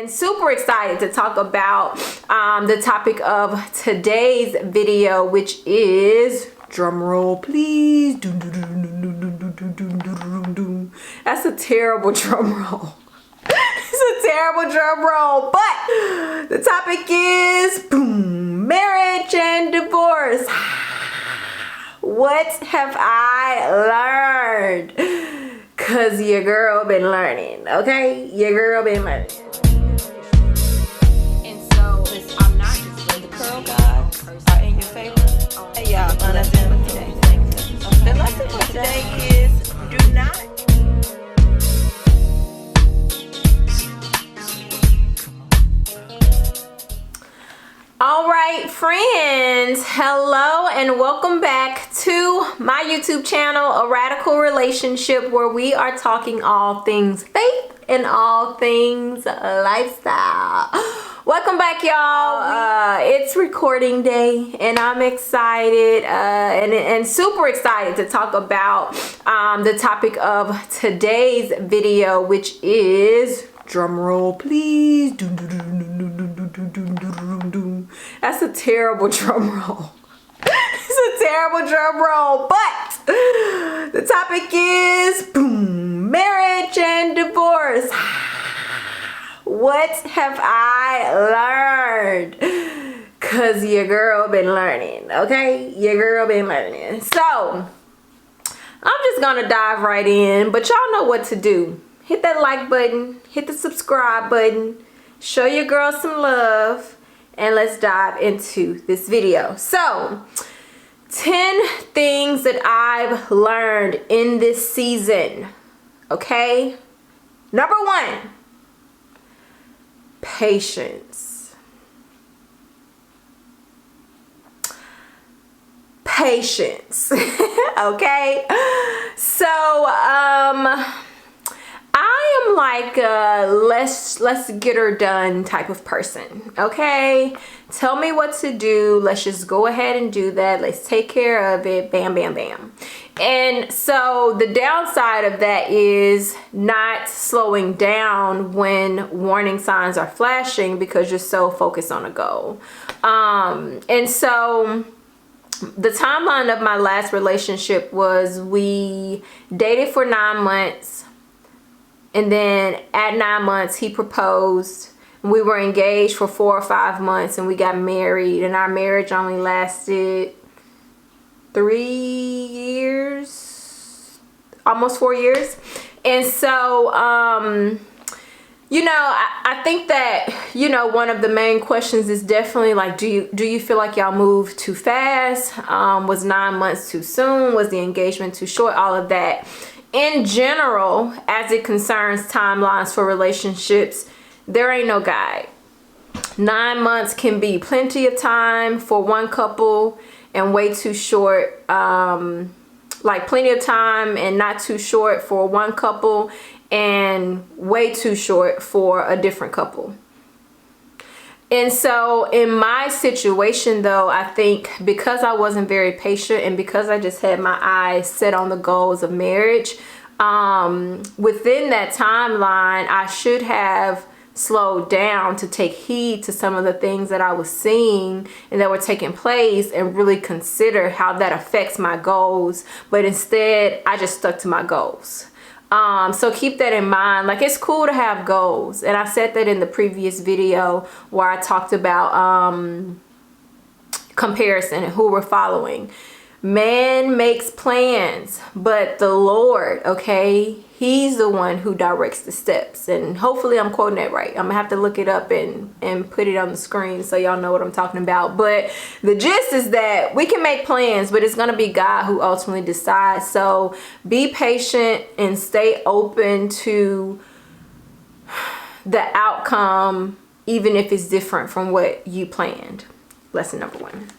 And super excited to talk about the topic of today's video, which is, drum roll please. That's a terrible drum roll. It's a terrible drum roll, but the topic is boom, marriage and divorce. What have I learned? Cause your girl been learning, okay? Your girl been learning. And so I'm not just the curl gods are in your favor. Hey y'all, the lesson for today. The lesson for today is do not. All right, friends, hello and welcome back to my YouTube channel, A Radical Relationship, where we are talking all things faith and all things lifestyle. Welcome back, y'all. It's recording day and I'm excited and super excited to talk about the topic of today's video, which is, drum roll please. That's a terrible drum roll. It's a terrible drum roll, but the topic is boom, marriage and divorce. What have I learned? Cause your girl been learning, okay? Your girl been learning. So I'm just gonna dive right in, but y'all know what to do. Hit that like button, hit the subscribe button, show your girl some love, and let's dive into this video. So 10 things that I've learned in this season, okay? Number 1, patience. Patience. Okay? So I am like a let's get her done type of person, okay? Tell me what to do, let's just go ahead and do that, let's take care of it, bam bam bam. And so the downside of that is not slowing down when warning signs are flashing because you're so focused on a goal. And so the timeline of my last relationship was we dated for 9 months. And then at 9 months, he proposed. We were engaged for 4 or 5 months and we got married. And our marriage only lasted 3 years, almost 4 years. And so, you know, I think that, you know, one of the main questions is definitely like, do you feel like y'all moved too fast? Was 9 months too soon? Was the engagement too short? All of that. In general, as it concerns timelines for relationships, there ain't no guide. 9 months can be plenty of time for one couple and way too short, like plenty of time and not too short for one couple and way too short for a different couple. And so in my situation though, I think because I wasn't very patient and because I just had my eyes set on the goals of marriage, within that timeline, I should have slowed down to take heed to some of the things that I was seeing and that were taking place and really consider how that affects my goals. But instead, I just stuck to my goals. So keep that in mind. Like, it's cool to have goals. And I said that in the previous video where I talked about comparison and who we're following. Man makes plans, but the Lord, okay, he's the one who directs the steps. And hopefully I'm quoting that right. I'm gonna have to look it up and put it on the screen so y'all know what I'm talking about. But the gist is that we can make plans, but it's gonna be God who ultimately decides. So be patient and stay open to the outcome, even if it's different from what you planned. Lesson number 1.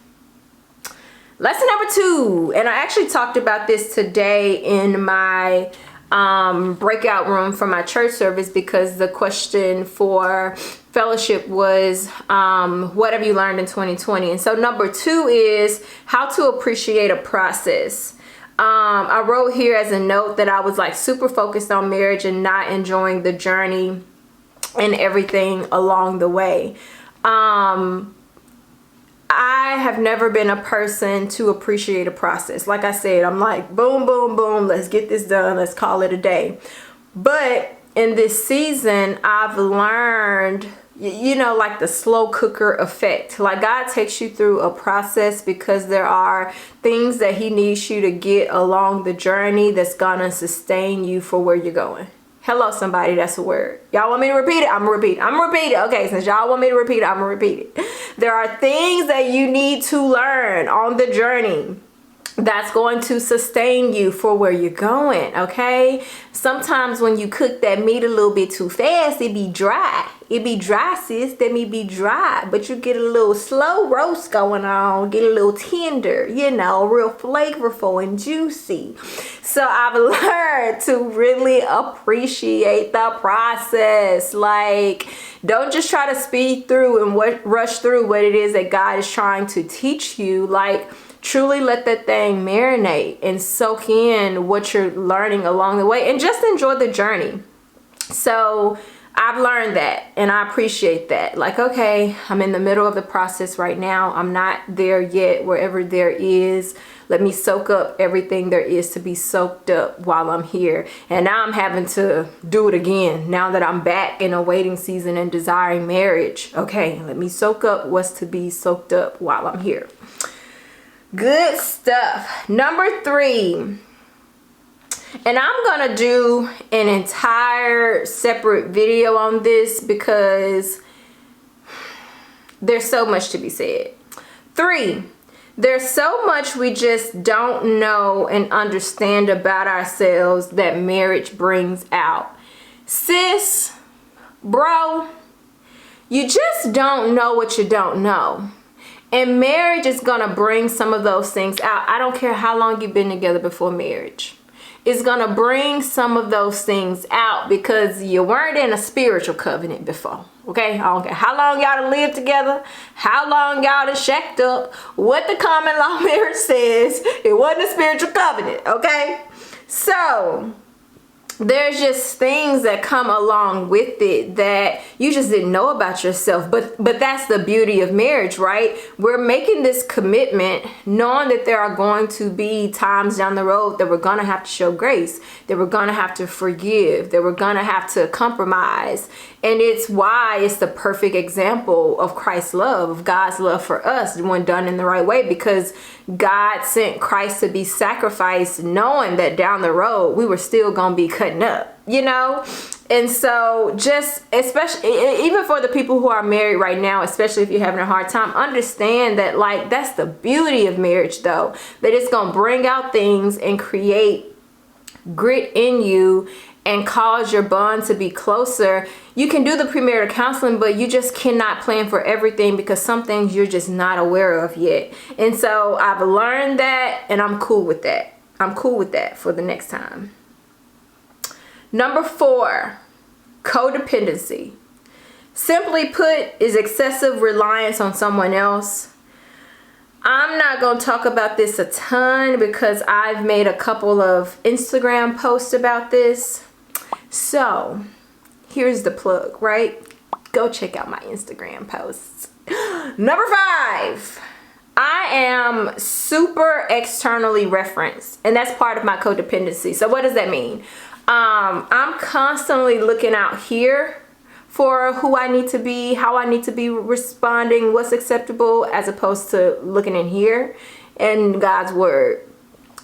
Lesson number 2, and I actually talked about this today in my breakout room for my church service, because the question for fellowship was, what have you learned in 2020? And so number 2 is how to appreciate a process. I wrote here as a note that I was like super focused on marriage and not enjoying the journey and everything along the way. I have never been a person to appreciate a process. Like I said, I'm like, boom, boom, boom, let's get this done, let's call it a day. But in this season, I've learned, you know, like the slow cooker effect. Like God takes you through a process because there are things that he needs you to get along the journey that's gonna sustain you for where you're going. Hello, somebody, that's a word. Y'all want me to repeat it? I'm gonna repeat it. I'm gonna repeat it. Okay, since y'all want me to repeat it, I'm gonna repeat it. There are things that you need to learn on the journey that's going to sustain you for where you're going, okay? Sometimes when you cook that meat a little bit too fast, it be dry. It be dry, sis. That meat be dry. But you get a little slow roast going on, get a little tender, you know, real flavorful and juicy. So I've learned to really appreciate the process. Like, don't just try to speed through and rush through what it is that God is trying to teach you. Like, truly let that thing marinate and soak in what you're learning along the way, and just enjoy the journey. So I've learned that, and I appreciate that. Like, okay, I'm in the middle of the process right now. I'm not there yet. Wherever there is, let me soak up everything there is to be soaked up while I'm here. And now I'm having to do it again now that I'm back in a waiting season and desiring marriage. Okay, let me soak up what's to be soaked up while I'm here. Good stuff. Number 3, and I'm gonna do an entire separate video on this because there's so much to be said. 3, there's so much we just don't know and understand about ourselves that marriage brings out. Sis, bro, you just don't know what you don't know. And marriage is gonna bring some of those things out. I don't care how long you've been together before marriage. It's gonna bring some of those things out because you weren't in a spiritual covenant before. Okay, I don't care how long y'all done lived together, how long y'all done shacked up, what the common law marriage says. It wasn't a spiritual covenant, okay? So there's just things that come along with it that you just didn't know about yourself. But that's the beauty of marriage, right? We're making this commitment knowing that there are going to be times down the road that we're going to have to show grace, that we're going to have to forgive, that we're going to have to compromise. And it's why it's the perfect example of Christ's love, of God's love for us when done in the right way, because God sent Christ to be sacrificed knowing that down the road we were still going to be cutting up, you know? And so just, especially, even for the people who are married right now, especially if you're having a hard time, understand that, like, that's the beauty of marriage, though, that it's going to bring out things and create grit in you and cause your bond to be closer. You can do the premarital counseling, but you just cannot plan for everything because some things you're just not aware of yet. And so I've learned that, and I'm cool with that. I'm cool with that for the next time. Number 4, codependency. Simply put, is excessive reliance on someone else. I'm not going to talk about this a ton because I've made a couple of Instagram posts about this. So here's the plug, right? Go check out my Instagram posts. Number 5, I am super externally referenced, and that's part of my codependency. So what does that mean? I'm constantly looking out here for who I need to be, how I need to be responding, what's acceptable, as opposed to looking in here in God's word.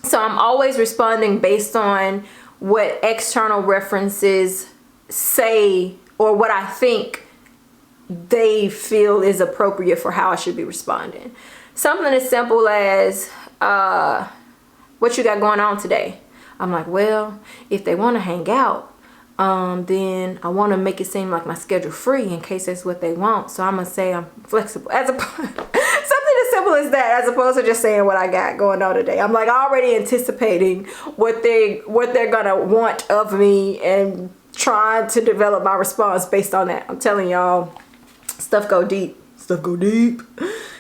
So I'm always responding based on what external references say or what I think they feel is appropriate for how I should be responding. Something as simple as, what you got going on today? I'm like, well, if they want to hang out, then I want to make it seem like my schedule free in case that's what they want. So I'm going to say I'm flexible. Something as simple as that, as opposed to just saying what I got going on today. I'm like already anticipating what they're going to want of me and trying to develop my response based on that. I'm telling y'all, stuff go deep. Stuff go deep.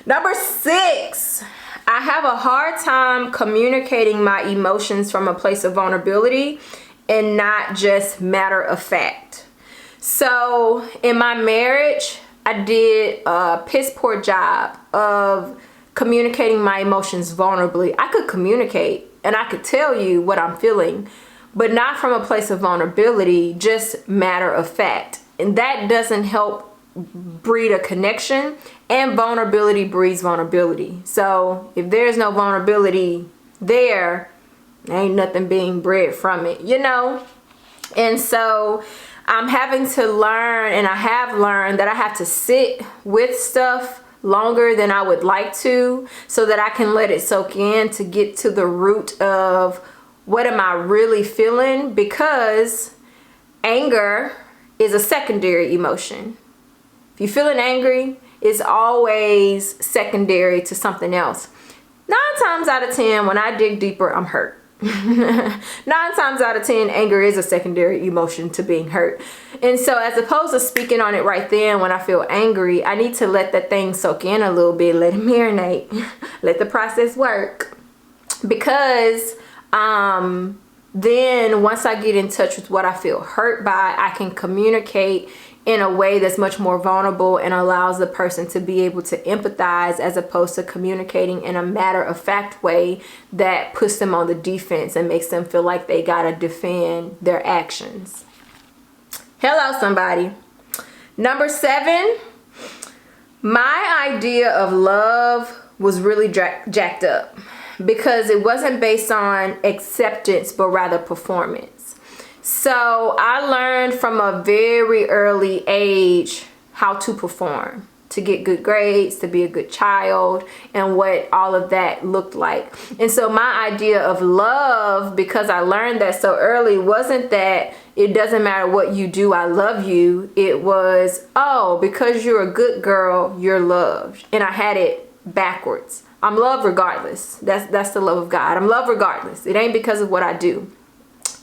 Number 6. I have a hard time communicating my emotions from a place of vulnerability and not just matter of fact. So in my marriage, I did a piss poor job of communicating my emotions vulnerably. I could communicate and I could tell you what I'm feeling, but not from a place of vulnerability, just matter of fact. And that doesn't help breed a connection, and vulnerability breeds vulnerability. So if there's no vulnerability there ain't nothing being bred from it, you know? And so I'm having to learn, and I have learned that I have to sit with stuff longer than I would like to, so that I can let it soak in to get to the root of what am I really feeling, because anger is a secondary emotion. If you're feeling angry, it's always secondary to something else. 9 times out of 10, when I dig deeper, I'm hurt. 9 times out of 10, anger is a secondary emotion to being hurt. And so as opposed to speaking on it right then when I feel angry, I need to let that thing soak in a little bit, let it marinate, let the process work. Because then once I get in touch with what I feel hurt by, I can communicate in a way that's much more vulnerable and allows the person to be able to empathize, as opposed to communicating in a matter-of-fact way that puts them on the defense and makes them feel like they gotta defend their actions. Hello, somebody. Number 7, my idea of love was really jacked up because it wasn't based on acceptance, but rather performance. So I learned from a very early age how to perform, to get good grades, to be a good child, and what all of that looked like. And so my idea of love, because I learned that so early, wasn't that it doesn't matter what you do, I love you. It was, oh, because you're a good girl, you're loved. And I had it backwards. I'm loved regardless. That's the love of God. I'm loved regardless. It ain't because of what I do.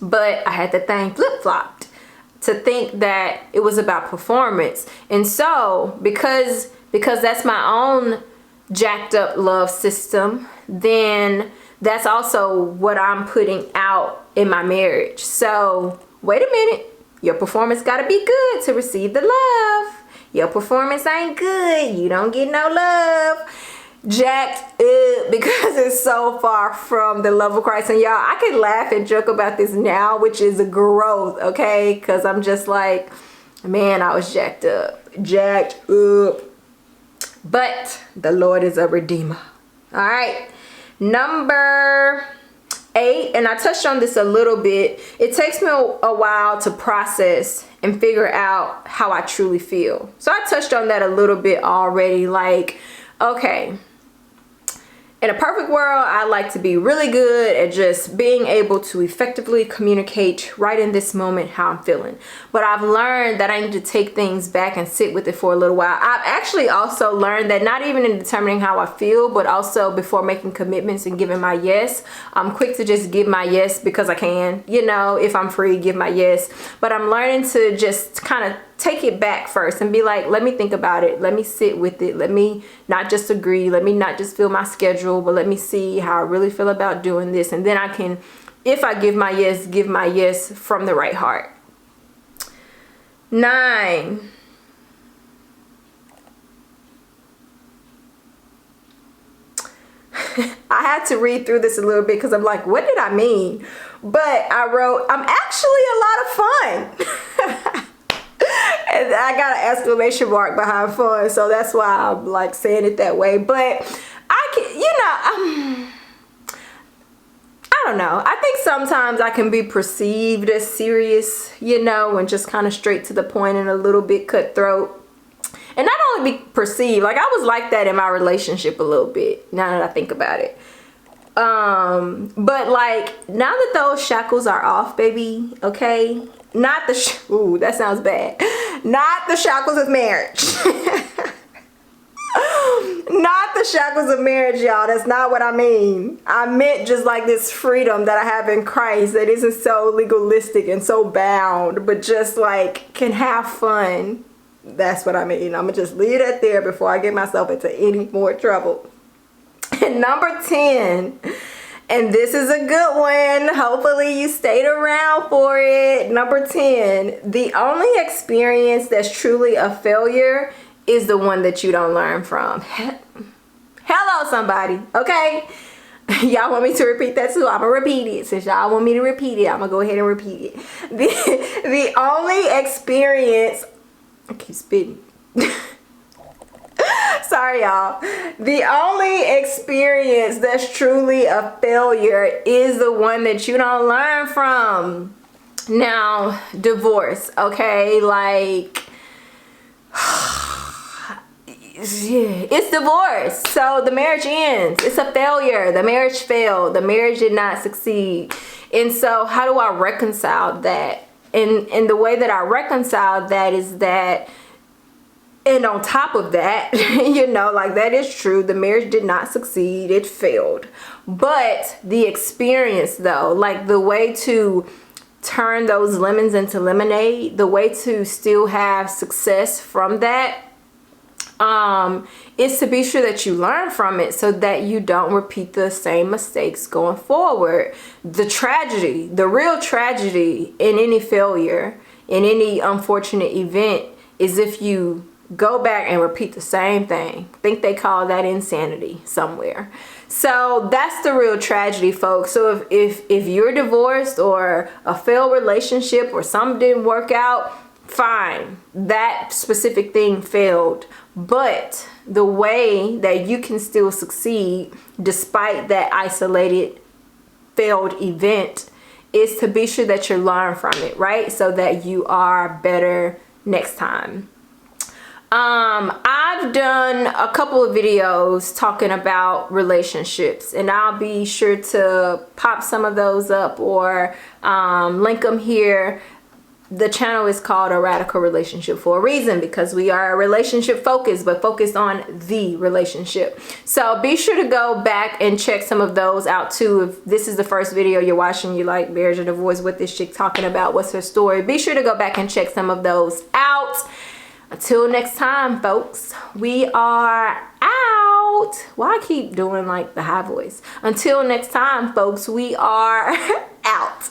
But I had that thing flip-flopped to think that it was about performance. And so because that's my own jacked up love system, then that's also what I'm putting out in my marriage. So wait a minute, your performance gotta be good to receive the love. Your performance ain't good, you don't get no love. Jacked up because it's so far from the love of Christ. And y'all, I can laugh and joke about this now, which is a growth, okay? Because I'm just like, man, I was jacked up. But the Lord is a redeemer. All right. Number 8, and I touched on this a little bit. It takes me a while to process and figure out how I truly feel. So I touched on that a little bit already. Like, okay, in a perfect world, I like to be really good at just being able to effectively communicate right in this moment how I'm feeling. But I've learned that I need to take things back and sit with it for a little while. I've actually also learned that not even in determining how I feel, but also before making commitments and giving my yes, I'm quick to just give my yes because I can. You know, if I'm free, give my yes. But I'm learning to just kind of take it back first and be like, let me think about it. Let me sit with it. Let me not just agree. Let me not just fill my schedule, but let me see how I really feel about doing this. And then I can, if I give my yes from the right heart. 9. I had to read through this a little bit because I'm like, what did I mean? But I wrote, I'm actually a lot of fun. And I got an exclamation mark behind fun, so that's why I'm like saying it that way. But I can, you know, I don't know. I think sometimes I can be perceived as serious, you know, and just kind of straight to the point and a little bit cutthroat. And not only be perceived, like I was like that in my relationship a little bit, now that I think about it. But like now that those shackles are off, baby, okay? Not the, ooh, that sounds bad. Not the shackles of marriage. Not the shackles of marriage, y'all. That's not what I mean. I meant just like this freedom that I have in Christ that isn't so legalistic and so bound, but just like can have fun. That's what I mean. I'm gonna just leave that there before I get myself into any more trouble. And number 10, And this is a good one. Hopefully you stayed around for it. Number 10, the only experience that's truly a failure is the one that you don't learn from. Hello, somebody. Okay? Y'all want me to repeat that too? I'm gonna repeat it. Since y'all want me to repeat it, I'm gonna go ahead and repeat it. The only experience, I keep spitting. Sorry, y'all. The only experience that's truly a failure is the one that you don't learn from. Now, divorce, okay? Like, yeah, it's divorce. So the marriage ends. It's a failure. The marriage failed. The marriage did not succeed. And so how do I reconcile that? And the way that I reconcile that is that, and on top of that, you know, like, that is true. The marriage did not succeed. It failed. But the experience, though, like the way to turn those lemons into lemonade, the way to still have success from that, is to be sure that you learn from it so that you don't repeat the same mistakes going forward. The tragedy, the real tragedy in any failure, in any unfortunate event, is if you go back and repeat the same thing. I think they call that insanity somewhere. So that's the real tragedy, folks. So if you're divorced or a failed relationship or something didn't work out, fine, that specific thing failed. But the way that you can still succeed despite that isolated failed event is to be sure that you learn from it, right? So that you are better next time. I've done a couple of videos talking about relationships, and I'll be sure to pop some of those up or link them here. The channel is called A Radical Relationship for a reason, because we are relationship focused, but focused on the relationship. So be sure to go back and check some of those out too. If this is the first video you're watching, you like, marriage or divorce, what this chick talking about, what's her story, be sure to go back and check some of those out. Until next time, folks, we are out. Why I keep doing like the high voice? Until next time, folks, we are out.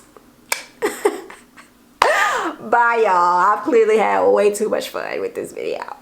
Bye, y'all. I've clearly had way too much fun with this video.